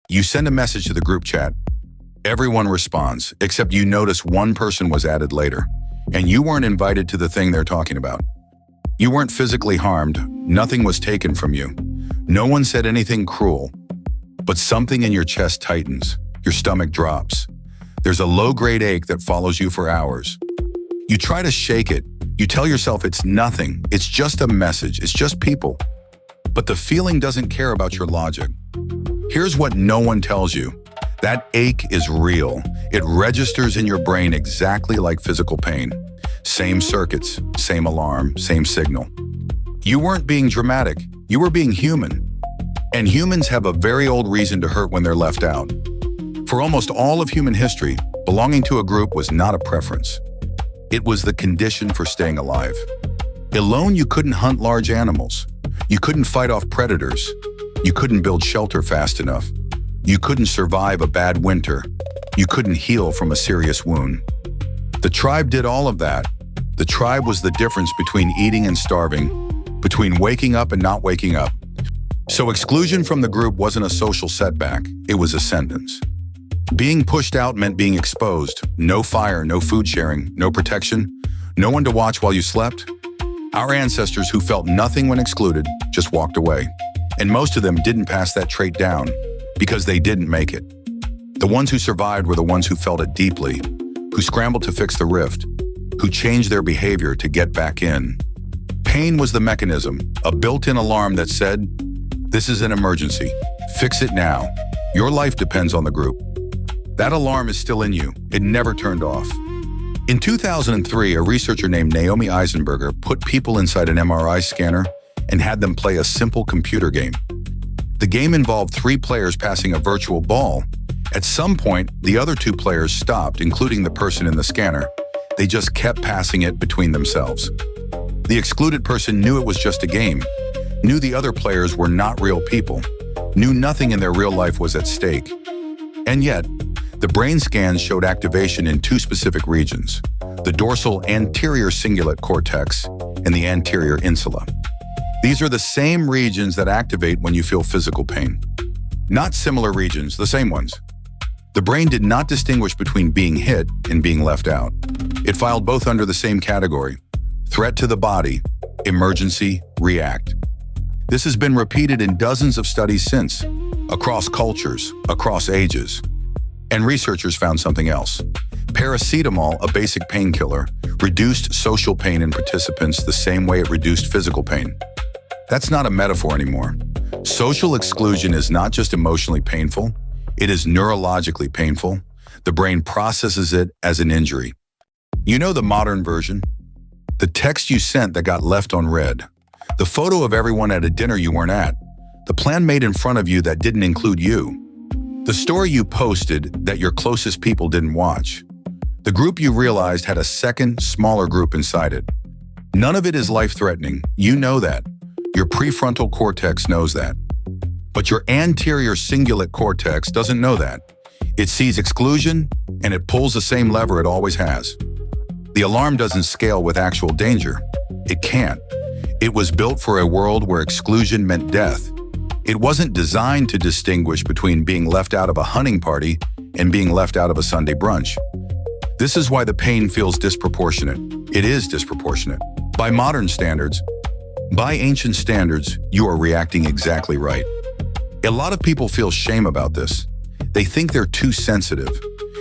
You send a message to the group chat. Everyone responds, except you notice one person was added later, and you weren't invited to the thing they're talking about. You weren't physically harmed, nothing was taken from you. No one said anything cruel, but something in your chest tightens, your stomach drops. There's a low-grade ache that follows you for hours. You try to shake it. You tell yourself it's nothing, it's just a message, it's just people. But the feeling doesn't care about your logic. Here's what no one tells you. That ache is real. It registers in your brain exactly like physical pain. Same circuits, same alarm, same signal. You weren't being dramatic, you were being human. And humans have a very old reason to hurt when they're left out. For almost all of human history, belonging to a group was not a preference. It was the condition for staying alive. Alone, you couldn't hunt large animals. You couldn't fight off predators. You couldn't build shelter fast enough. You couldn't survive a bad winter. You couldn't heal from a serious wound. The tribe did all of that. The tribe was the difference between eating and starving, between waking up and not waking up. So exclusion from the group wasn't a social setback, it was a sentence. Being pushed out meant being exposed. No fire, no food sharing, no protection, no one to watch while you slept. Our ancestors who felt nothing when excluded just walked away. And most of them didn't pass that trait down because they didn't make it. The ones who survived were the ones who felt it deeply, who scrambled to fix the rift, who changed their behavior to get back in. Pain was the mechanism, a built-in alarm that said, "This is an emergency. Fix it now. Your life depends on the group." That alarm is still in you. It never turned off. In 2003, a researcher named Naomi Eisenberger put people inside an MRI scanner and had them play a simple computer game. The game involved 3 players passing a virtual ball. At some point, the other 2 players stopped, including the person in the scanner. They just kept passing it between themselves. The excluded person knew it was just a game, knew the other players were not real people, knew nothing in their real life was at stake. And yet, the brain scans showed activation in 2 specific regions, the dorsal anterior cingulate cortex and the anterior insula. These are the same regions that activate when you feel physical pain. Not similar regions, the same ones. The brain did not distinguish between being hit and being left out. It filed both under the same category: threat to the body, emergency, react. This has been repeated in dozens of studies since, across cultures, across ages. And researchers found something else. Paracetamol, a basic painkiller, reduced social pain in participants the same way it reduced physical pain. That's not a metaphor anymore. Social exclusion is not just emotionally painful, it is neurologically painful. The brain processes it as an injury. You know the modern version? The text you sent that got left unread. The photo of everyone at a dinner you weren't at. The plan made in front of you that didn't include you. The story you posted that your closest people didn't watch. The group you realized had a second, smaller group inside it. None of it is life-threatening. You know that. Your prefrontal cortex knows that. But your anterior cingulate cortex doesn't know that. It sees exclusion, and it pulls the same lever it always has. The alarm doesn't scale with actual danger. It can't. It was built for a world where exclusion meant death. It wasn't designed to distinguish between being left out of a hunting party and being left out of a Sunday brunch. This is why the pain feels disproportionate. It is disproportionate. By modern standards, by ancient standards, you are reacting exactly right. A lot of people feel shame about this. They think they're too sensitive.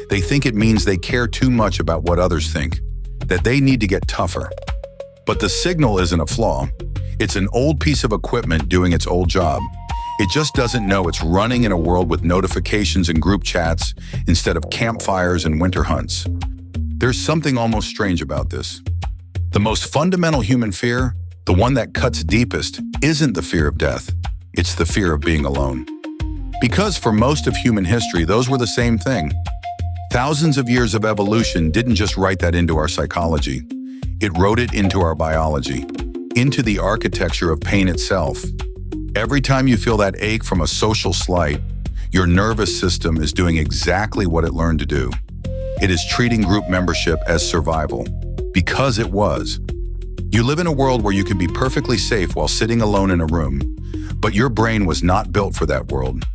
They think it means they care too much about what others think, that they need to get tougher. But the signal isn't a flaw. It's an old piece of equipment doing its old job. It just doesn't know it's running in a world with notifications and group chats instead of campfires and winter hunts. There's something almost strange about this. The most fundamental human fear, the one that cuts deepest, isn't the fear of death. It's the fear of being alone. Because for most of human history, those were the same thing. Thousands of years of evolution didn't just write that into our psychology. It wrote it into our biology, into the architecture of pain itself. Every time you feel that ache from a social slight, your nervous system is doing exactly what it learned to do. It is treating group membership as survival, because it was. You live in a world where you can be perfectly safe while sitting alone in a room, but your brain was not built for that world.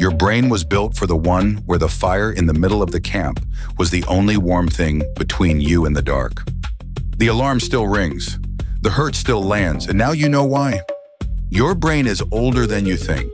Your brain was built for the one where the fire in the middle of the camp was the only warm thing between you and the dark. The alarm still rings. The hurt still lands, and now you know why. Your brain is older than you think.